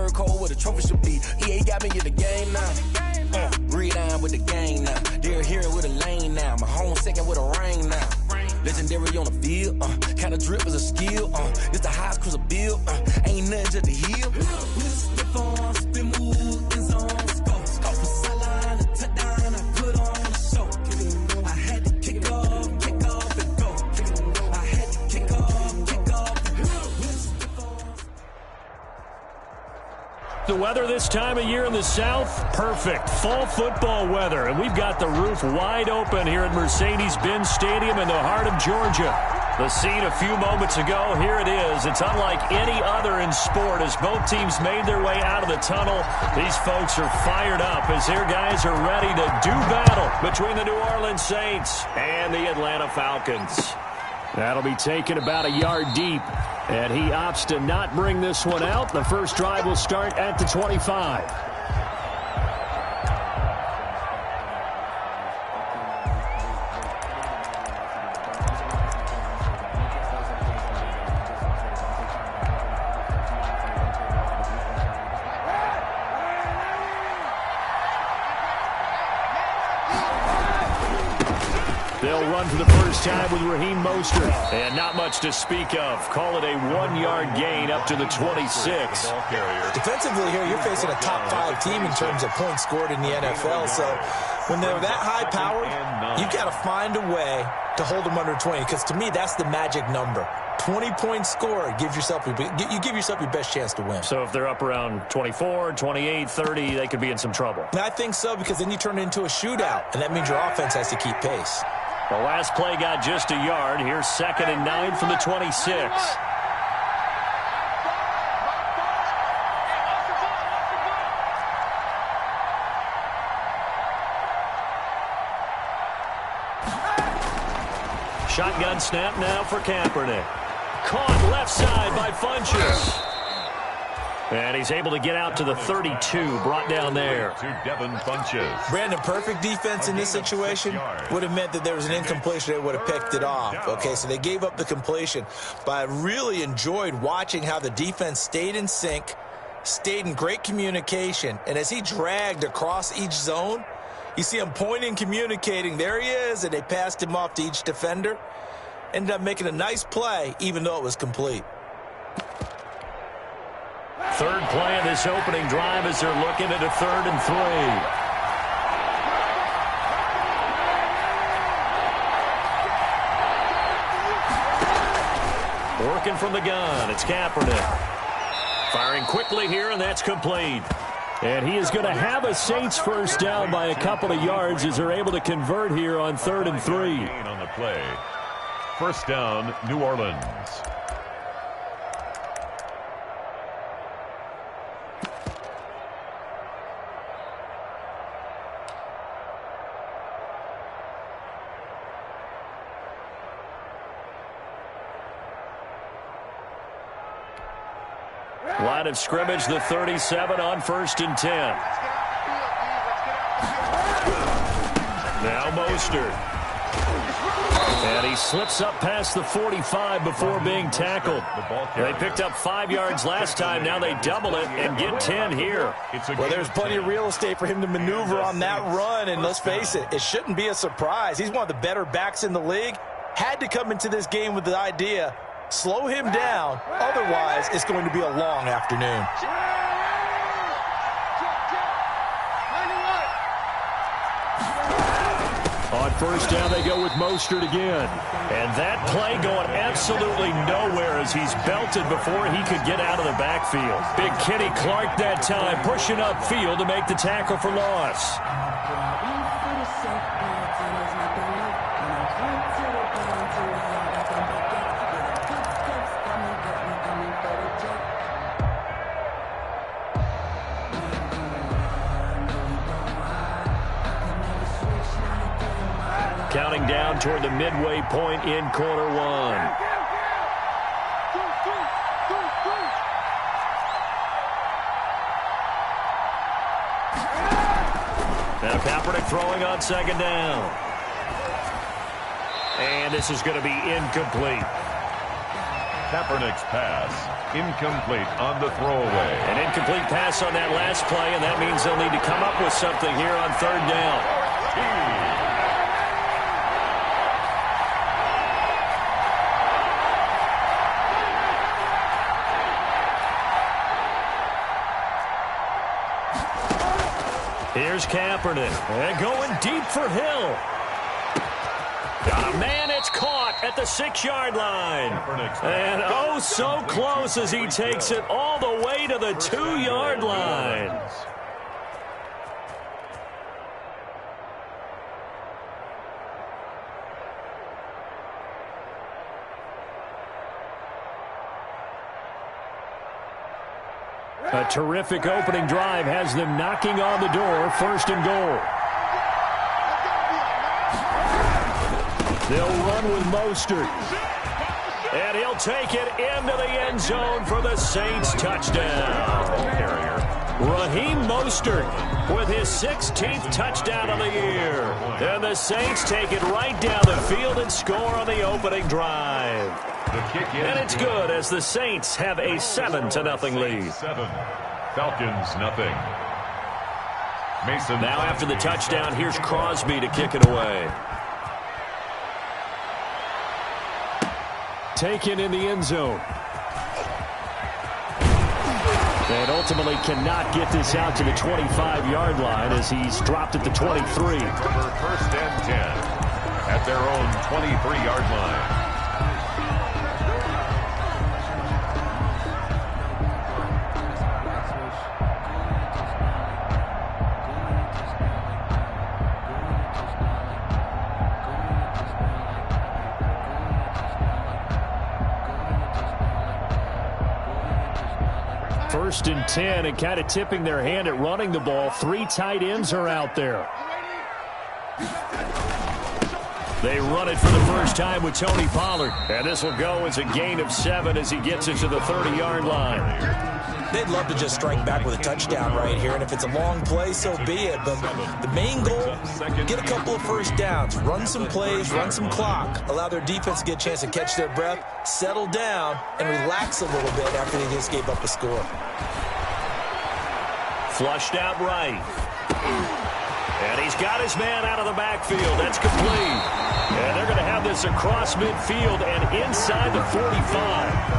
Bird cold where the trophy should be. EA got me in the game now. Read on with the gang now. They're here with a lane now. My home second with a ring now. Legendary on the field. Kind of drip is a skill. It's the highest cruiser bill. Ain't nothing just to heal. Spin on, spin move, in zone, scope. Scope for sideline, a touchdown. I put on the show. I had to kick off and go. I had to kick off and go. The weather this time of year in the South, perfect. Fall football weather, and we've got the roof wide open here at Mercedes-Benz Stadium in the heart of Georgia. The scene a few moments ago, here it is. It's unlike any other in sport as both teams made their way out of the tunnel. These folks are fired up as their guys are ready to do battle between the New Orleans Saints and the Atlanta Falcons. That'll be taken about a yard deep, and he opts to not bring this one out. The first drive will start at the 25. They'll run for the first time with Raheem Mostert. And not much to speak of. Call it a 1-yard gain up to the 26. Defensively here, you're facing a top-5 team in terms of points scored in the NFL. So when they're that high-powered, you've got to find a way to hold them under 20. Because to me, that's the magic number. 20 points scored, you give yourself your best chance to win. So if they're up around 24, 28, 30, they could be in some trouble. And I think so, because then you turn it into a shootout, and that means your offense has to keep pace. The last play got just a yard. Here's 2nd and 9 from the 26. Shotgun snap now for Kaepernick. Caught left side by Funchess. And he's able to get out to the 32, brought down there. Brandon, perfect defense in this situation would have meant that there was an incompletion. They would have picked it off. Okay, so they gave up the completion. But I really enjoyed watching how the defense stayed in sync, stayed in great communication. And as he dragged across each zone, you see him pointing, communicating. There he is, and they passed him off to each defender. Ended up making a nice play, even though it was complete. Third play of this opening drive as they're looking at a 3rd and 3. Working from the gun, it's Kaepernick. Firing quickly here, and that's complete. And he is going to have a Saints first down by a couple of yards as they're able to convert here on 3rd and 3. On the play. First down, New Orleans. Line of scrimmage, the 37 on 1st and 10. Now Mostert. And he slips up past the 45 before being tackled. They picked up 5 yards last time. Now they double it and get 10 here. Well, there's plenty of real estate for him to maneuver on that run. And let's face it, it shouldn't be a surprise. He's one of the better backs in the league. Had to come into this game with the idea, slow him down. Otherwise, it's going to be a long afternoon. On first down, they go with Mostert again. And that play going absolutely nowhere as he's belted before he could get out of the backfield. Big Kenny Clark that time pushing upfield to make the tackle for loss. Counting down toward the midway point in quarter one. Now Kaepernick throwing on 2nd down. And this is going to be incomplete. Kaepernick's pass incomplete on the throwaway. An incomplete Incomplete pass on that last play, and that means they'll need to come up with something here on third down. Here's Kaepernick, and going deep for Hill. Got a man, it's caught at the 6-yard line. And oh, so close as he takes it all the way to the 2-yard line. A terrific opening drive has them knocking on the door, 1st and goal. They'll run with Mostert. And he'll take it into the end zone for the Saints touchdown. Raheem Mostert with his 16th touchdown of the year. And the Saints take it right down the field and score on the opening drive. And it's good as the Saints have a 7-0 lead. 7. Falcons, nothing. Mason. Now after the touchdown, here's Crosby to kick it away. Taken in the end zone. And ultimately cannot get this out to the 25-yard line as he's dropped at the 23. For 1st and 10 at their own 23-yard line. First and 10, and kind of tipping their hand at running the ball. 3 tight ends are out there. They run it for the first time with Tony Pollard. And this will go as a gain of 7 as he gets it to the 30-yard line. They'd love to just strike back with a touchdown right here, and if it's a long play, so be it. But the main goal, get a couple of first downs, run some plays, run some clock, allow their defense to get a chance to catch their breath, settle down, and relax a little bit after they just gave up a score. Flushed out right. And he's got his man out of the backfield. That's complete. And they're going to have this across midfield and inside the 45.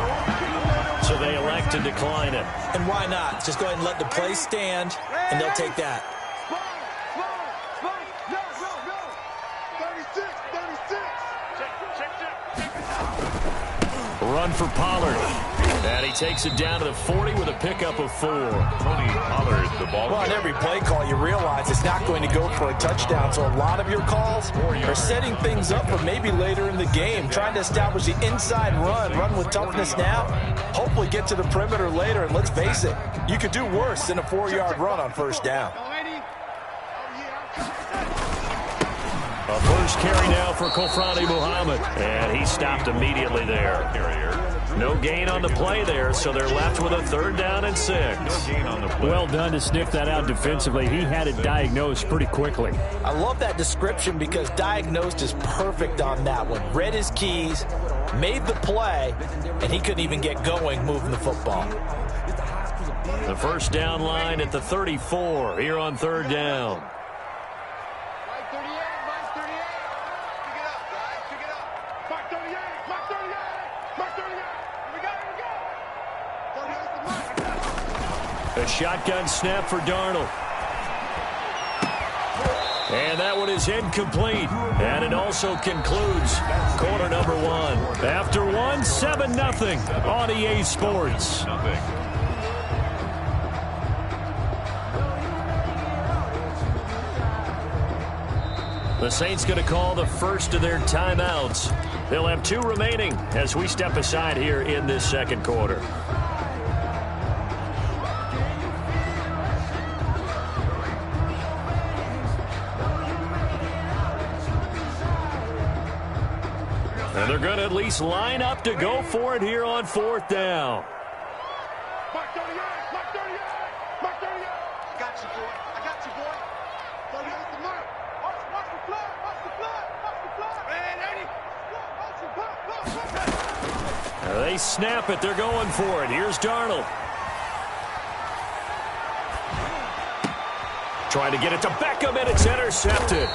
So they elect to decline it. And why not? Just go ahead and let the play stand, and they'll take that. Run for Pollard. And he takes it down to the 40 with a pickup of 4. Tony Pollard, the ball. Well, on every play call, you realize it's not going to go for a touchdown. So a lot of your calls are setting things up for maybe later in the game, trying to establish the inside run with toughness now, hopefully get to the perimeter later. And let's face it, you could do worse than a 4-yard run on first down. A first carry now for Kofrani Muhammad. And he stopped immediately there. No gain on the play there, so they're left with a 3rd down and 6. Well done to sniff that out defensively. He had it diagnosed pretty quickly. I love that description because diagnosed is perfect on that one. Read his keys, made the play, and he couldn't even get going moving the football. The first down line at the 34 here on 3rd down. A shotgun snap for Darnold. And that one is incomplete. And it also concludes quarter number 1. After 1, 7-0 on EA Sports. The Saints going to call the first of their timeouts. They'll have 2 remaining as we step aside here in this second quarter. And they're going to at least line up to go for it here on 4th down. They snap it. They're going for it. Here's Darnold. Trying to get it to Beckham, and it's intercepted.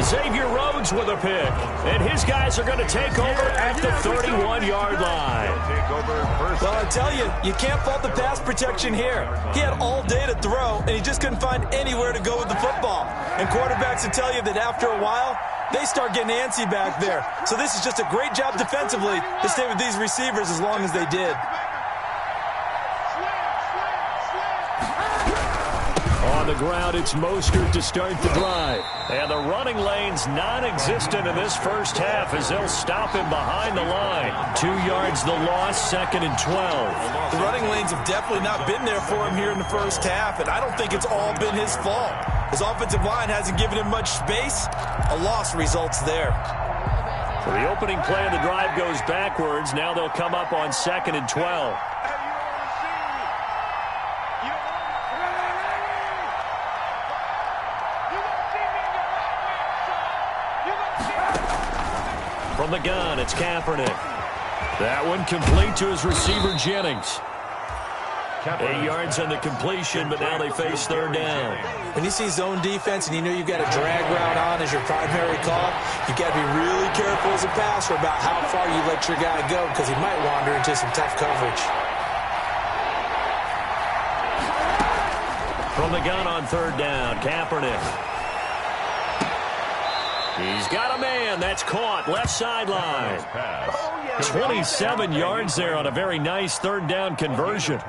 Xavier Rhodes with a pick, and his guys are going to take over at the 31-yard line. Well, I tell you, you can't fault the pass protection here. He had all day to throw, and he just couldn't find anywhere to go with the football. And quarterbacks will tell you that after a while, they start getting antsy back there. So this is just a great job defensively to stay with these receivers as long as they did. On the ground, it's Mostert to start the drive. And the running lane's non-existent in this first half as they'll stop him behind the line. 2 yards the loss, 2nd and 12. The running lanes have definitely not been there for him here in the first half, and I don't think it's all been his fault. His offensive line hasn't given him much space. A loss results there. So the opening play of the drive goes backwards. Now they'll come up on 2nd and 12. From the gun, it's Kaepernick. That one complete to his receiver, Jennings. 8 yards on the completion, but now they face 3rd down. When you see zone defense and you know you've got a drag route on as your primary call, you've got to be really careful as a passer about how far you let your guy go because he might wander into some tough coverage. From the gun on 3rd down, Kaepernick. He's got a man. That's caught. Left sideline. 27 yards there on a very nice 3rd down conversion.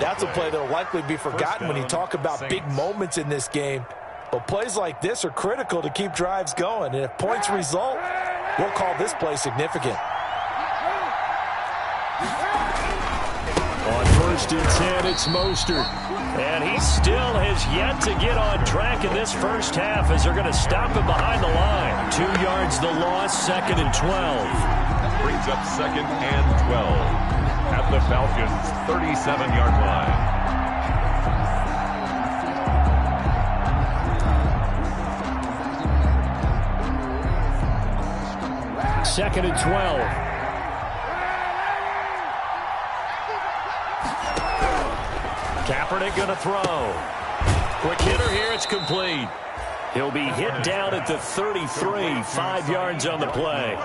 That's a play that will likely be forgotten when you talk about big moments in this game. But plays like this are critical to keep drives going. And if points result, we'll call this play significant. On 1st and 10, it's Mostert. And he still has yet to get on track in this first half as they're going to stop him behind the line. 2 yards the loss, 2nd and 12. Brings up 2nd and 12 at the Falcons' 37-yard line. 2nd and 12. Kaepernick going to throw. Quick hitter here, it's complete. He'll be hit down at the 33, 5 yards on the play.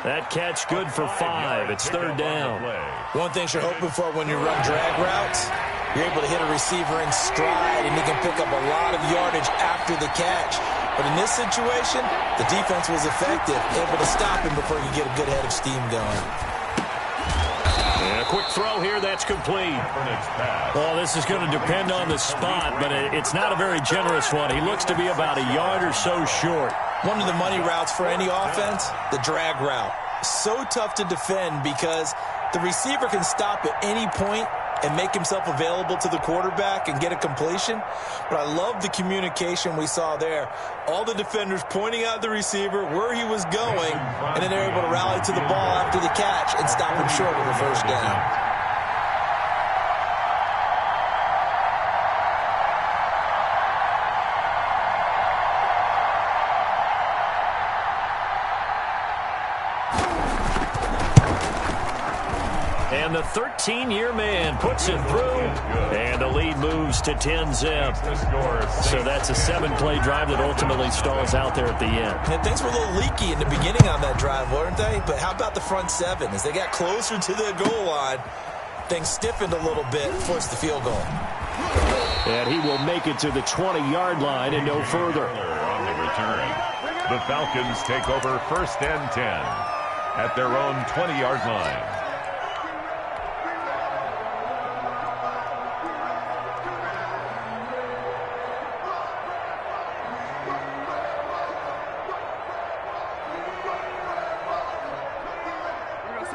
That catch good for 5. It's 3rd down. One thing you're hoping for when you run drag routes, you're able to hit a receiver in stride, and he can pick up a lot of yardage after the catch. But in this situation, the defense was effective, able to stop him before you get a good head of steam going. And a quick throw here, that's complete. Well, this is going to depend on the spot, but it's not a very generous one. He looks to be about a yard or so short. One of the money routes for any offense, the drag route. So tough to defend because the receiver can stop at any point and make himself available to the quarterback and get a completion. But I love the communication we saw there. All the defenders pointing out the receiver, where he was going, and then they're able to rally to the ball after the catch and stop him short of a 1st down. And the 13-year man puts it through, and the lead moves to 10-zip. So that's a 7-play drive that ultimately stalls out there at the end. And things were a little leaky in the beginning on that drive, weren't they? But how about the front 7? As they got closer to the goal line, things stiffened a little bit, forced the field goal. And he will make it to the 20-yard line and no further. On the return, the Falcons take over 1st and 10 at their own 20-yard line.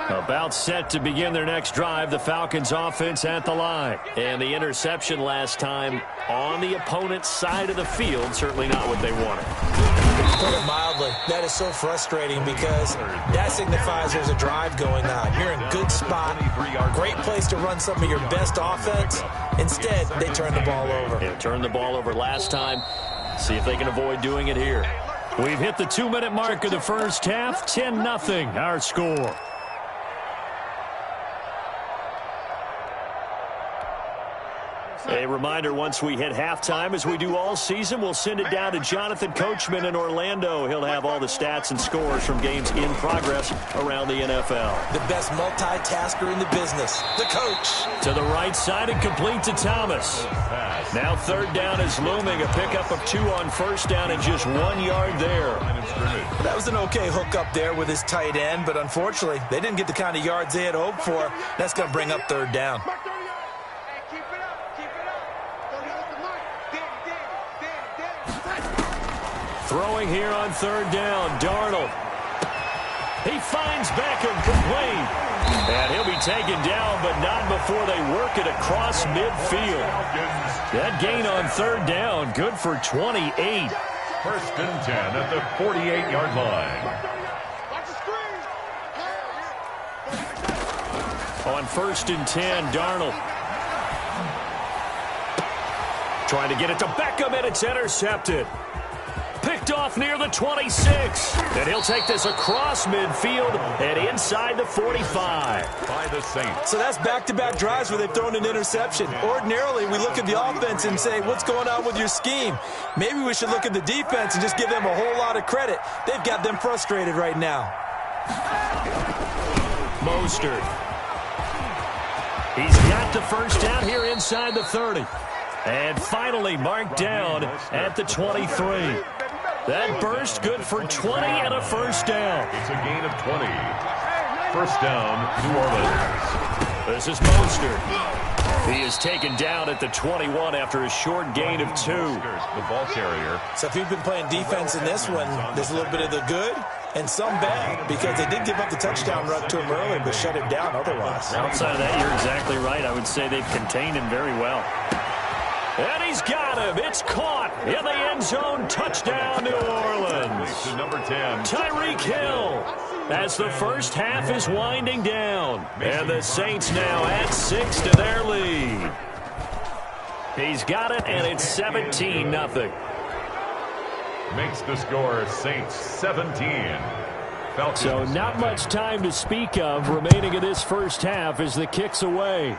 About set to begin their next drive, the Falcons offense at the line. And the interception last time on the opponent's side of the field, certainly not what they wanted. Put it mildly, that is so frustrating because that signifies there's a drive going on. You're in good spot, great place to run some of your best offense. Instead, they turn the ball over. They turned the ball over last time. See if they can avoid doing it here. We've hit the 2-minute mark of the first half, 10-0 our score. A reminder, once we hit halftime, as we do all season, we'll send it down to Jonathan Coachman in Orlando. He'll have all the stats and scores from games in progress around the NFL. The best multitasker in the business, the coach. To the right side and complete to Thomas. Now third down is looming. A pickup of 2 on first down and just 1 yard there. That was an okay hookup there with his tight end, but unfortunately, they didn't get the kind of yards they had hoped for. That's going to bring up third down. Throwing here on third down, Darnold. He finds Beckham complete. And he'll be taken down, but not before they work it across midfield. That gain on third down, good for 28. First and 10 at the 48-yard line. On first and 10, Darnold. Trying to get it to Beckham, and it's intercepted. Picked off near the 26. And he'll take this across midfield and inside the 45. By the Saints. So that's back-to-back drives where they've thrown an interception. Ordinarily, we look at the offense and say, what's going on with your scheme? Maybe we should look at the defense and just give them a whole lot of credit. They've got them frustrated right now. Mostert. He's got the first down here inside the 30. And finally marked down at the 23. That burst good for 20 and a first down. It's a gain of 20. First down, New Orleans. This is Mostert. He is taken down at the 21 after a short gain of 2. The ball carrier. So if you've been playing defense in this one, there's a little bit of the good and some bad, because they did give up the touchdown run to him early, but shut him down otherwise. Outside of that, you're exactly right. I would say they've contained him very well. And he's got him. It's caught in the end zone. Touchdown, New Orleans. To number 10. Tyreek Hill. As the first half is winding down. And the Saints now add 6 to their lead. He's got it, and it's 17-0. Makes the score Saints 17. Falcons. So not much time to speak of remaining in this first half as the kick's away.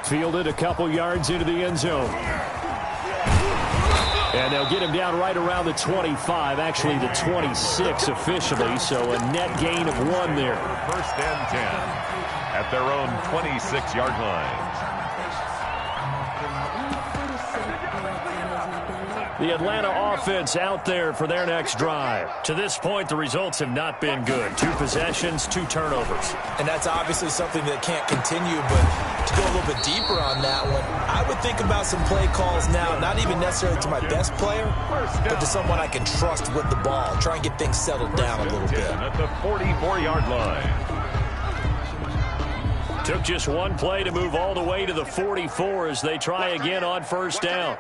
Fielded a couple yards into the end zone. And they'll get him down right around the 25, actually the 26 officially, so a net gain of 1 there. First and 10 at their own 26-yard line. The Atlanta offense out there for their next drive. To this point, the results have not been good. 2 possessions, 2 turnovers. And that's obviously something that can't continue, but to go a little bit deeper on that one, I would think about some play calls now, not even necessarily to my best player, but to someone I can trust with the ball. Try and get things settled down a little bit. At the 44-yard line. Took just 1 play to move all the way to the 44 as they try again on first down.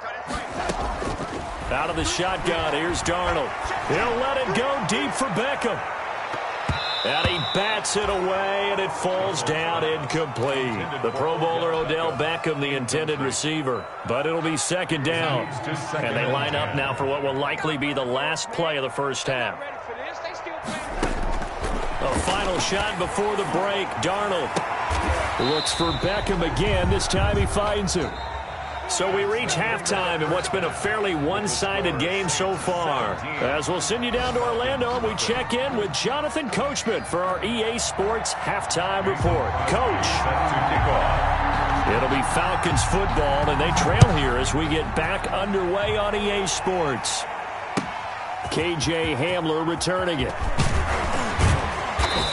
Out of the shotgun, here's Darnold. He'll let it go deep for Beckham. And he bats it away, and it falls down incomplete. The Pro Bowler Odell Beckham, the intended receiver. But it'll be second down. And they line up now for what will likely be the last play of the first half. A final shot before the break. Darnold looks for Beckham again. This time he finds him. So we reach halftime in what's been a fairly one-sided game so far. As we'll send you down to Orlando, we check in with Jonathan Coachman for our EA Sports Halftime Report. Coach. It'll be Falcons football, and they trail here as we get back underway on EA Sports. KJ Hamler returning it.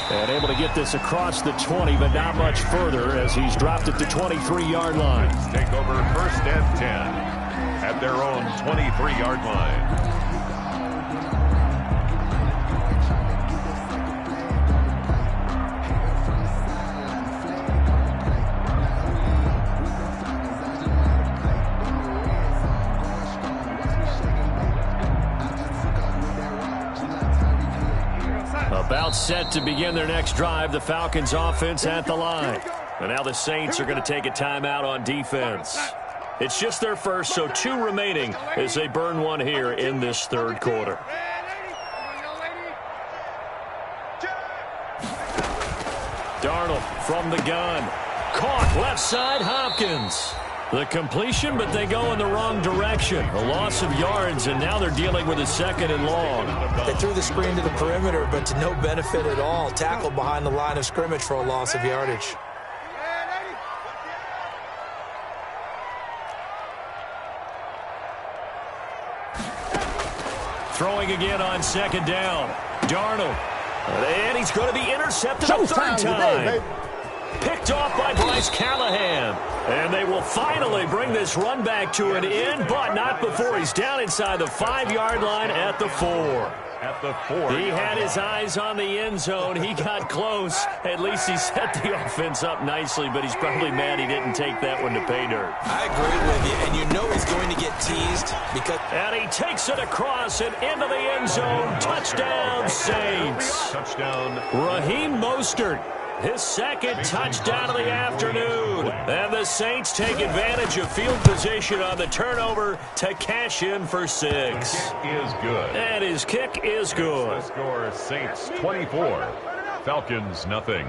And able to get this across the 20, but not much further as he's dropped at the 23-yard line. Take over first and 10 at their own 23-yard line. About set to begin their next drive, the Falcons offense at the line. And now the Saints are going to take a timeout on defense. It's just their first, so 2 remaining as they burn 1 here in this third quarter. Darnold from the gun. caught. Left side, Hopkins. The completion, but they go in the wrong direction. A loss of yards, and now they're dealing with a 2nd and long. They threw the screen to the perimeter, but to no benefit at all. Tackled behind the line of scrimmage for a loss of yardage. Throwing again on 2nd down. Darnold. And he's going to be intercepted a 3rd time. Picked off by Bryce Callahan. And they will finally bring this run back to an end, but not before he's down inside the 5-yard line at the 4. At the 4. He had his eyes on the end zone. He got close. At least he set the offense up nicely, but he's probably mad he didn't take that one to pay dirt. I agree with you, and you know he's going to get teased because... And he takes it across and into the end zone. Touchdown, Saints. Touchdown. Raheem Mostert. His 2nd touchdown of the afternoon. And the Saints take advantage of field position on the turnover to cash in for 6. Kick is good. And his kick is good. The score, Saints 24, Falcons nothing.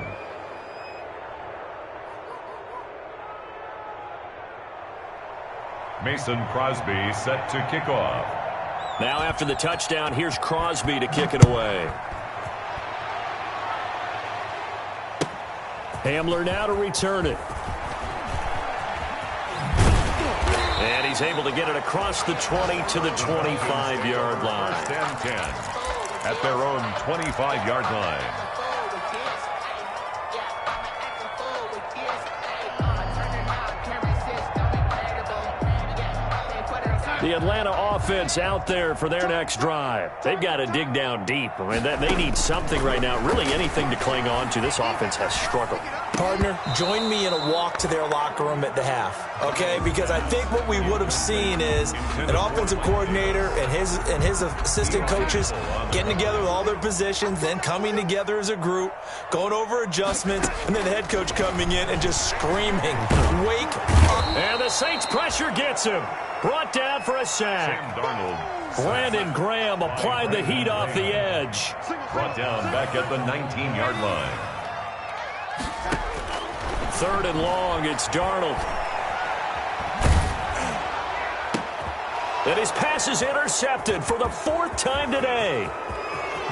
Mason Crosby set to kick off. Now after the touchdown, here's Crosby to kick it away. Hamler now to return it. And he's able to get it across the 20 to the 25-yard line. 10-10 at their own 25-yard line. The Atlanta offense out there for their next drive. They've got to dig down deep. I mean, they need something right now, really anything to cling on to. This offense has struggled. Partner, join me in a walk to their locker room at the half, okay? Because I think what we would have seen is an offensive coordinator and his assistant coaches getting together with all their positions, then coming together as a group, going over adjustments, and then the head coach coming in and just screaming, "Wake up!" And the Saints pressure gets him. Brought down for a sack. Sam Darnold. Brandon Graham applied the heat off the edge. Brought down back at the 19-yard line. 3rd and long, it's Darnold. And his pass is intercepted for the 4th time today.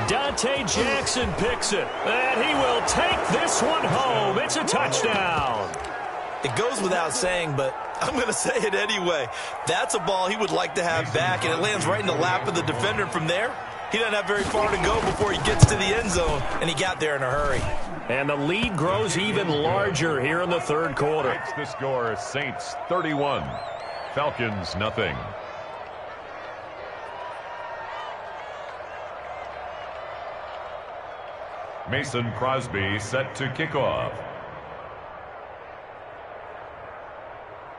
Dante Jackson picks it. And he will take this one home. It's a touchdown. It goes without saying, but I'm going to say it anyway. That's a ball he would like to have back, and it lands right in the lap of the defender from there. He doesn't have very far to go before he gets to the end zone, and he got there in a hurry. And the lead grows even larger here in the 3rd quarter. That's the score, Saints 31, Falcons nothing. Mason Crosby set to kick off.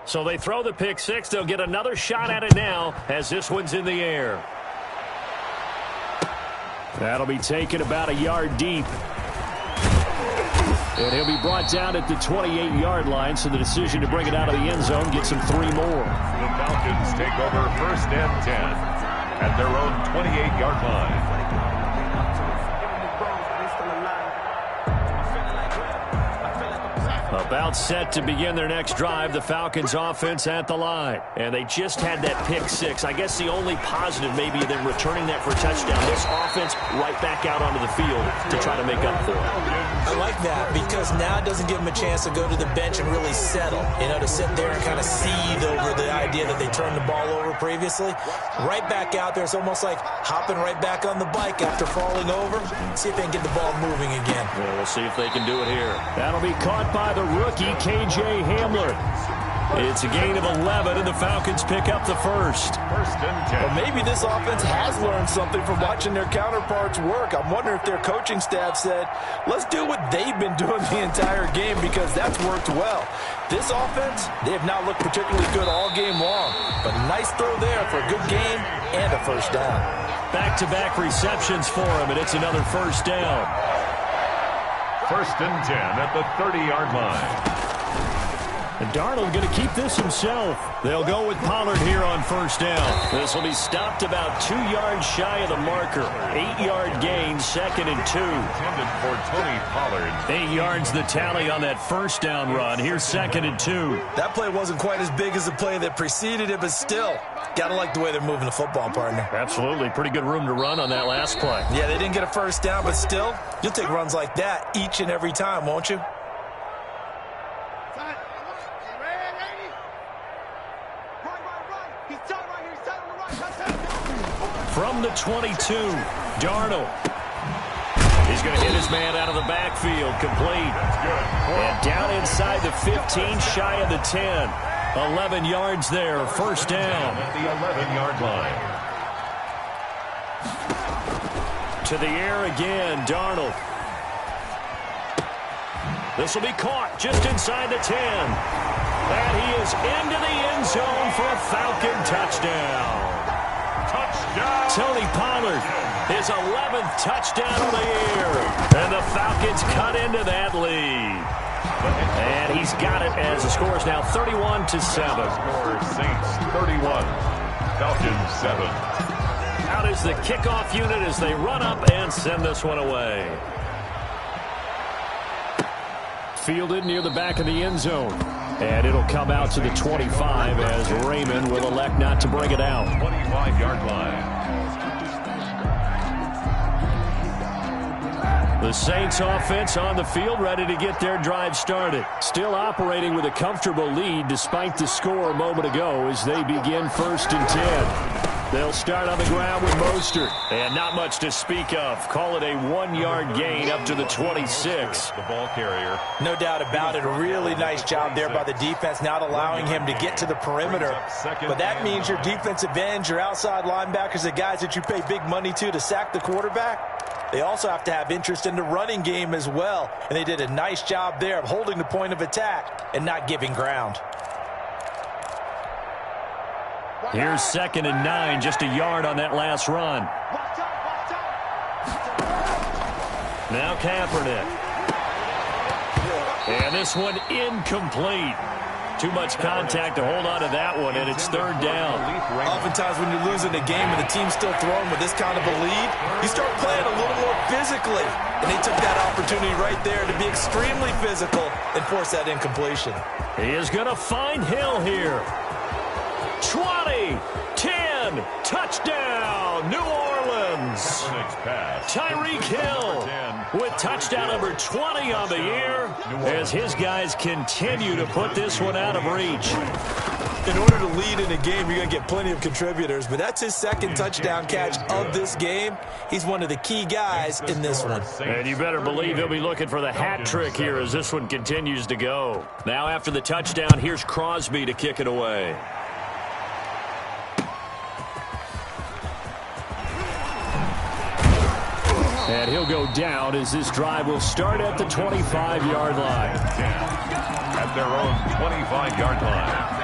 So they throw the pick 6. They'll get another shot at it now as this one's in the air. That'll be taken about a yard deep. And he'll be brought down at the 28-yard line, so the decision to bring it out of the end zone gets him 3 more. The Falcons take over 1st and 10 at their own 28-yard line. About set to begin their next drive, the Falcons offense at the line. And they just had that pick 6. I guess the only positive maybe than returning that for a touchdown. This offense right back out onto the field to try to make up for it. I like that because now it doesn't give them a chance to go to the bench and really settle. You know, to sit there and kind of seethe over the idea that they turned the ball over previously. Right back out there. It's almost like hopping right back on the bike after falling over. See if they can get the ball moving again. Well, we'll see if they can do it here. That'll be caught by the rookie, K.J. Hamler. It's a gain of 11, and the Falcons pick up the 1st. 1st and 10. Well, maybe this offense has learned something from watching their counterparts work. I'm wondering if their coaching staff said, let's do what they've been doing the entire game because that's worked well. This offense, they have not looked particularly good all game long, but nice throw there for a good game and a 1st down. Back-to-back receptions for him, and it's another 1st down. 1st and 10 at the 30-yard line. And Darnold going to keep this himself. They'll go with Pollard here on first down. This will be stopped about 2 yards shy of the marker. 8-yard gain, 2nd and 2. Intended for Tony Pollard. 8 yards the tally on that first down run. Here's 2nd and 2. That play wasn't quite as big as the play that preceded it, but still, got to like the way they're moving the football, partner. Absolutely. Pretty good room to run on that last play. Yeah, they didn't get a first down, but still, you'll take runs like that each and every time, won't you? From the 22, Darnold. He's going to hit his man out of the backfield, complete. That's good. And down inside the 15, shy of the 10. 11 yards there, first down. At the 11-yard line. To the air again, Darnold. This will be caught just inside the 10. And he is into the end zone for a Falcon touchdown. Touchdown! Tony Pollard, his 11th touchdown of the year. And the Falcons cut into that lead. And he's got it as the score is now 31-7. Score Saints 31, Falcons 7. Out is the kickoff unit as they run up and send this one away. Fielded near the back of the end zone. And it'll come out to the 25 as Raymond will elect not to bring it out. 25-yard line. The Saints offense on the field, ready to get their drive started. Still operating with a comfortable lead despite the score a moment ago as they begin 1st and 10. They'll start on the ground with Mostert. And not much to speak of. Call it a 1-yard gain up to the 26. The ball carrier. No doubt about it. A really nice job there by the defense, not allowing him to get to the perimeter. But that means your defensive ends, your outside linebackers, the guys that you pay big money to sack the quarterback, they also have to have interest in the running game as well. And they did a nice job there of holding the point of attack and not giving ground. Here's 2nd and 9, just a yard on that last run. Now Kaepernick. And this one incomplete. Too much contact to hold on to that one, and it's 3rd down. Oftentimes when you're losing a game and the team's still throwing with this kind of a lead, you start playing a little more physically. And they took that opportunity right there to be extremely physical and force that incompletion. He is going to find Hill here. 20, 10, touchdown, New Orleans. Tyreek Hill with touchdown number 20 on the year as his guys continue to put this one out of reach. In order to lead in a game, you're going to get plenty of contributors, but that's his 2nd touchdown catch of this game. He's one of the key guys in this one. And you better believe he'll be looking for the hat trick here as this one continues to go. Now after the touchdown, here's Crosby to kick it away. And he'll go down as this drive will start at the 25-yard line. At their own 25-yard line.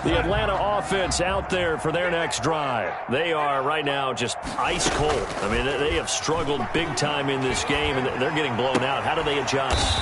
The Atlanta offense out there for their next drive. They are right now just ice cold. I mean, they have struggled big time in this game, and they're getting blown out. How do they adjust?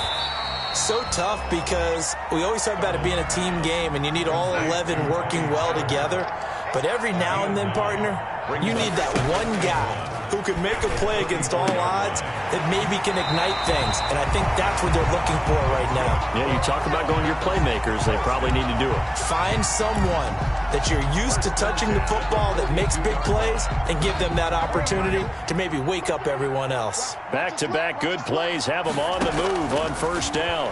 So tough because we always talk about it being a team game and you need all 11 working well together. But every now and then, partner, you need that one guy who can make a play against all odds that maybe can ignite things. And I think that's what they're looking for right now. Yeah, you talk about going to your playmakers. They probably need to do it. Find someone that you're used to touching the football that makes big plays and give them that opportunity to maybe wake up everyone else. Back-to-back good plays have them on the move on first down.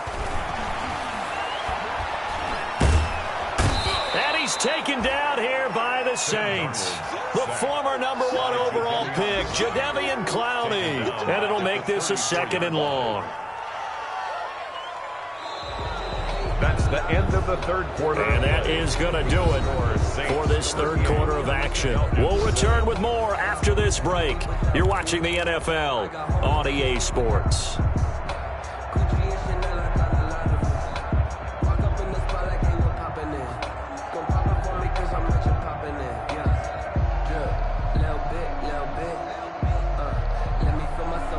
And he's taken down here by the Saints. The former #1 overall pick, Jadeveon Clowney. And it'll make this a 2nd and long. That's the end of the 3rd quarter. And that is going to do it for this 3rd quarter of action. We'll return with more after this break. You're watching the NFL on EA Sports. Let me feel myself.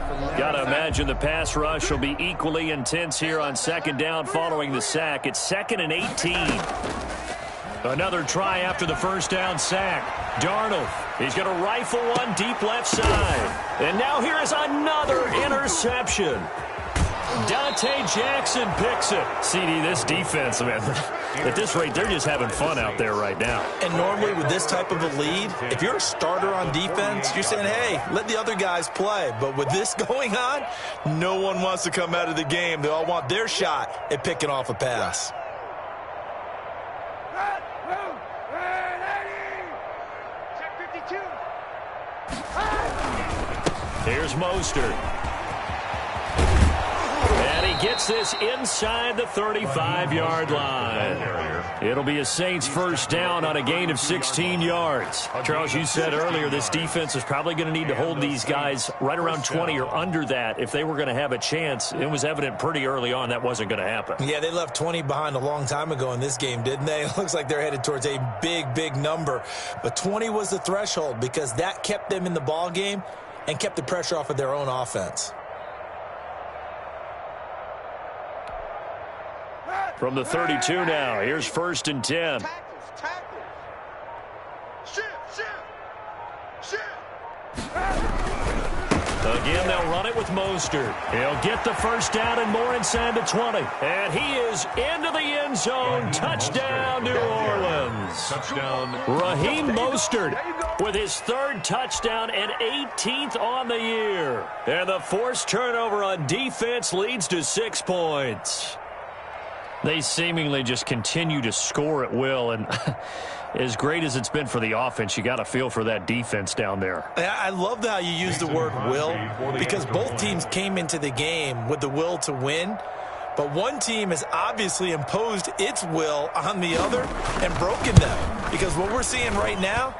Got to imagine the pass rush will be equally intense here on second down following the sack. It's 2nd and 18. Another try after the first down sack. Darnold, he's going to rifle one deep left side. And now here is another interception. Dante Jackson picks it. CD, this defense, man, at this rate, they're just having fun out there right now. And normally with this type of a lead, if you're a starter on defense, you're saying, hey, let the other guys play. But with this going on, no one wants to come out of the game. They all want their shot at picking off a pass. Here's Mostert. And he gets this inside the 35-yard line. It'll be a Saints first down on a gain of 16 yards. Charles, you said earlier this defense is probably going to need to hold these guys right around 20 or under that if they were going to have a chance. It was evident pretty early on that wasn't going to happen. Yeah, they left 20 behind a long time ago in this game, didn't they? It looks like they're headed towards a big, big number. But 20 was the threshold because that kept them in the ball game and kept the pressure off of their own offense. From the 32 now, here's 1st and 10. Again, they'll run it with Mostert. He'll get the first down and more inside the 20. And he is into the end zone. Touchdown, New Orleans. Touchdown. Raheem Mostert with his 3rd touchdown and 18th on the year. And the forced turnover on defense leads to 6 points. They seemingly just continue to score at will, and as great as it's been for the offense, you got to feel for that defense down there. I love how you use the word will, because both teams came into the game with the will to win, but one team has obviously imposed its will on the other and broken them, because what we're seeing right now,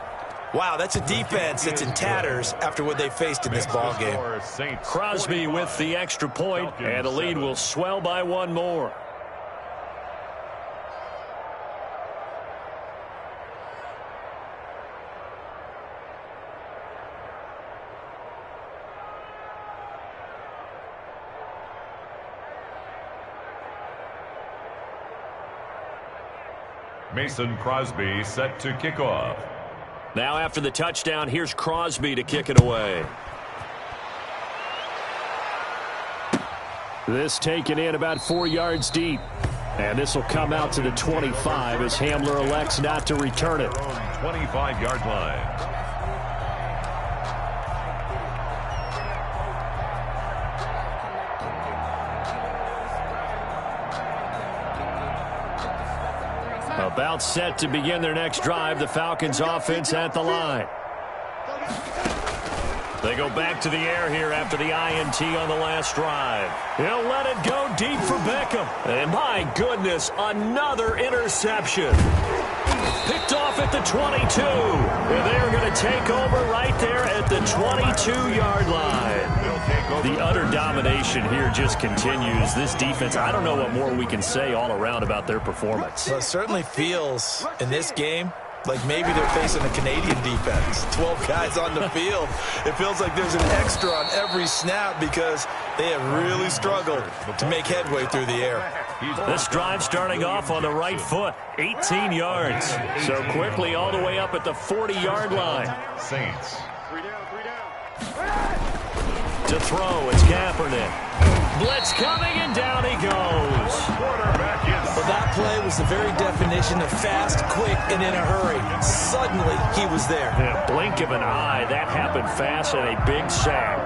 wow, that's a defense that's in tatters after what they faced in this ballgame. Crosby with the extra point, and the lead will swell by 1 more. Mason Crosby set to kick off. Now after the touchdown, here's Crosby to kick it away. This taken in about 4 yards deep. And this will come out to the 25 as Hamler elects not to return it. 25-yard line. About set to begin their next drive, the Falcons offense at the line. They go back to the air here after the INT on the last drive. He'll let it go deep for Beckham. And my goodness, another interception. Picked off at the 22. And they are going to take over right there at the 22-yard line. The utter domination here just continues. This defense, I don't know what more we can say all around about their performance. Well, it certainly feels in this game like maybe they're facing a Canadian defense. 12 guys on the field. It feels like there's an extra on every snap because they have really struggled to make headway through the air. This drive starting off on the right foot, 18 yards. So quickly all the way up at the 40-yard line. Saints. To throw, it's Kaepernick. Blitz coming, and down he goes. Well, that play was the very definition of fast, quick, and in a hurry. Suddenly, he was there. In a blink of an eye, that happened fast and a big sack.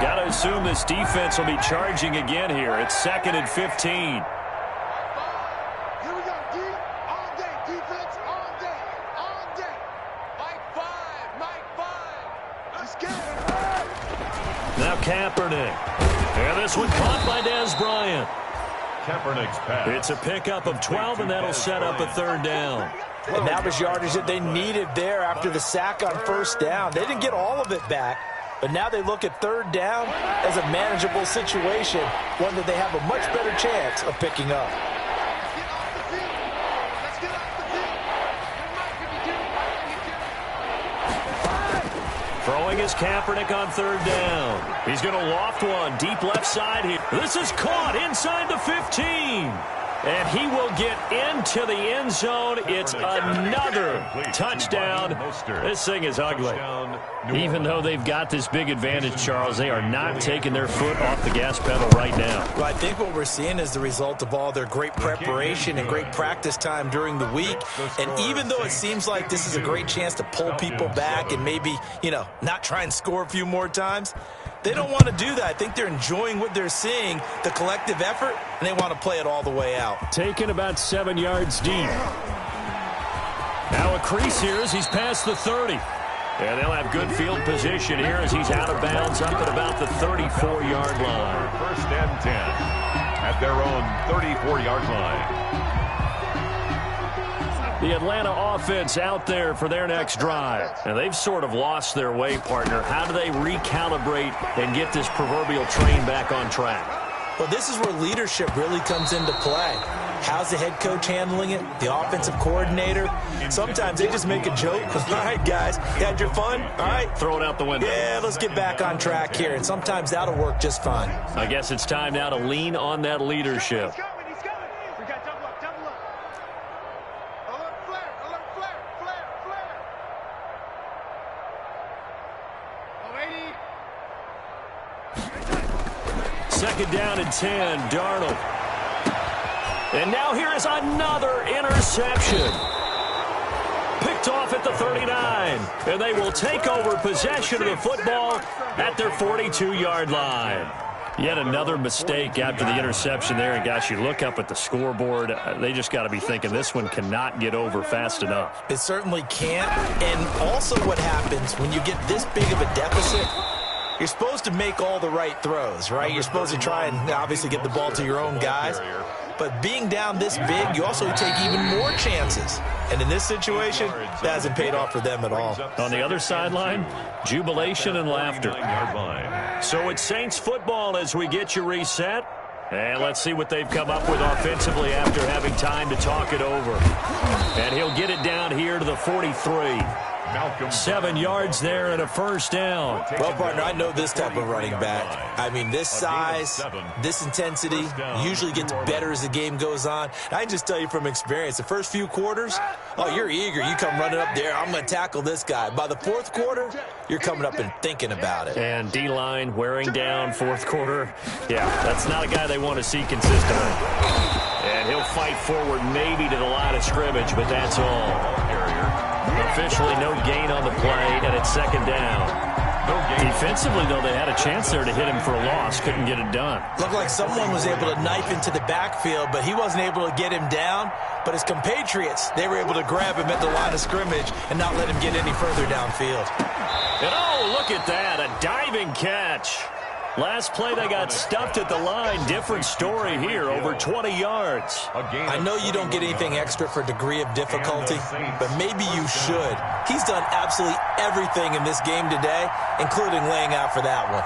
Got to assume this defense will be charging again here. It's 2nd and 15. Now Kaepernick. And this one caught by Dez Bryant. Kaepernick's pass. It's a pickup of 12, and that'll set up a 3rd down. And that was yardage that they needed there after the sack on 1st down. They didn't get all of it back, but now they look at 3rd down as a manageable situation, one that they have a much better chance of picking up. Throwing throwing is Kaepernick on third down. He's going to loft one deep left side here. This is caught inside the 15. And he will get into the end zone. It's another touchdown. This thing is ugly. Even though they've got this big advantage, Charles, they are not taking their foot off the gas pedal right now. Well, I think what we're seeing is the result of all their great preparation and great practice time during the week. And even though it seems like this is a great chance to pull people back and maybe, not try and score a few more times, they don't want to do that. I think they're enjoying what they're seeing, the collective effort, and they want to play it all the way out. Taken about 7 yards deep. Now a crease here as he's past the 30. And they'll have good field position here as he's out of bounds up at about the 34-yard line. First and 10 at their own 34-yard line. The Atlanta offense out there for their next drive. And they've sort of lost their way, partner. How do they recalibrate and get this proverbial train back on track? Well, this is where leadership really comes into play. How's the head coach handling it? The offensive coordinator? Sometimes they just make a joke. All right, guys, you had your fun? All right. Throw it out the window. Yeah, let's get back on track here. And sometimes that'll work just fine. I guess it's time now to lean on that leadership. Second down and 10, Darnold. And now here is another interception. Picked off at the 39. And they will take over possession of the football at their 42-yard line. Yet another mistake after the interception there. And, gosh, you look up at the scoreboard. They just got to be thinking this one cannot get over fast enough. It certainly can't. And also what happens when you get this big of a deficit, you're supposed to make all the right throws, right? You're supposed to try and obviously get the ball to your own guys. But being down this big, you also take even more chances. And in this situation, that hasn't paid off for them at all. On the other sideline, jubilation and laughter. So it's Saints football as we get you reset. And let's see what they've come up with offensively after having time to talk it over. And he'll get it down here to the 43. 7 yards there and a first down. Well, partner, I know this type of running back. I mean, this size, this intensity usually gets better as the game goes on. I can just tell you from experience, the first few quarters, oh, you're eager. You come running up there, I'm going to tackle this guy. By the fourth quarter, you're coming up and thinking about it. And D-line wearing down fourth quarter. Yeah, that's not a guy they want to see consistently. And he'll fight forward maybe to the line of scrimmage, but that's all. Officially no gain on the play, and it's second down. Defensively, though, they had a chance there to hit him for a loss. Couldn't get it done. Looked like someone was able to knife into the backfield, but he wasn't able to get him down. But his compatriots, they were able to grab him at the line of scrimmage and not let him get any further downfield. And oh, look at that, a diving catch. Last play, they got stuffed at the line. Different story here, over 20 yards. I know you don't get anything extra for degree of difficulty, but maybe you should. He's done absolutely everything in this game today, including laying out for that one.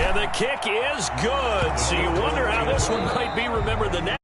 And the kick is good, so you wonder how this one might be remembered the next.